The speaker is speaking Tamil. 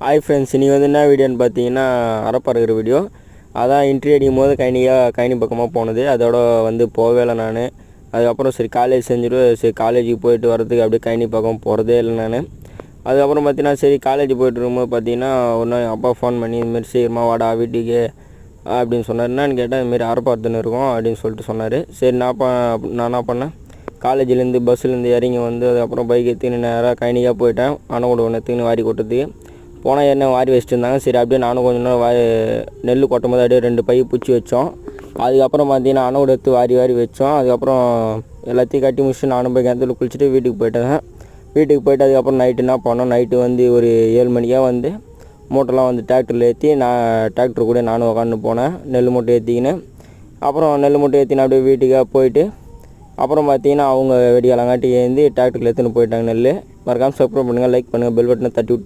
ஹாய் ஃப்ரெண்ட்ஸ், இன்றைக்கி வந்து என்ன வீடியோன்னு பார்த்தீங்கன்னா அறப்பறுக்கிற வீடியோ. அதான் இன்ட்ரி அடிக்கும் போது கைனி பக்கமாக போனது. அதோட வந்து போகவே இல்லை நான். அதுக்கப்புறம் சரி காலேஜ் செஞ்சுட்டு சரி காலேஜுக்கு போயிட்டு வரதுக்கு அப்படியே கைனி பக்கம் போகிறதே இல்லை நான். அதுக்கப்புறம் பார்த்தீங்கன்னா சரி காலேஜ் போய்ட்டு இருக்கும்போது பார்த்தீங்கன்னா ஒரு நாள் அப்பா ஃபோன் பண்ணி இதுமாரி சீக்கிரமாக வாடா வீட்டுக்கு அப்படின்னு சொன்னார். என்னன்னு கேட்டால் இதுமாரி அறப்பறுத்துன்னு இருக்கோம் அப்படின்னு சொல்லிட்டு சொன்னார். சரி நான் என்ன பண்ணேன், காலேஜ்லேருந்து பஸ்ஸுலேருந்து இறங்கி வந்து அதுக்கப்புறம் பைக் எடுத்துன்னு நேராக கைனிக்காக போயிட்டேன். அணை ஒன்று எடுத்துன்னு வாரி கொட்டுறதுக்கு போனால் என்ன வாரி வச்சுட்டு இருந்தாங்க. சரி அப்படியே நானும் கொஞ்சம் நேரம் நெல் கொட்டும் போது அப்படியே 2 பை பிடிச்சி வச்சோம். அதுக்கப்புறம் பார்த்தீங்கன்னா அணை எடுத்து வாரி வச்சோம். அதுக்கப்புறம் எல்லாத்தையும் கட்டி முடிச்சுட்டு நானும் போய் கிணத்துல குளிச்சுட்டு வீட்டுக்கு போயிட்டேன். வீட்டுக்கு போய்ட்டு அதுக்கப்புறம் நைட்டு என்ன பண்ணோம், நைட்டு வந்து ஒரு 7 மணிக்காக வந்து மூட்டைலாம் வந்து டிராக்டரில் ஏற்றி நான் டிராக்டர் கூட நானும் உட்காந்து போனேன் நெல் மூட்டை ஏற்றிக்கின்னு. அப்புறம் நெல் மூட்டை ஏற்றின்னு அப்படியே வீட்டுக்காக போயிட்டு அப்புறம் பார்த்தீங்கன்னா அவங்க வெடிகாலங்காட்டி ஏந்தி டிராக்டரில் எடுத்துன்னு போயிட்டாங்க நெல். மறக்காமல் சப்ஸ்கிரைப் பண்ணுங்கள், லைக் பண்ணுங்கள், பெல் பட்டனை தட்டி விட்டு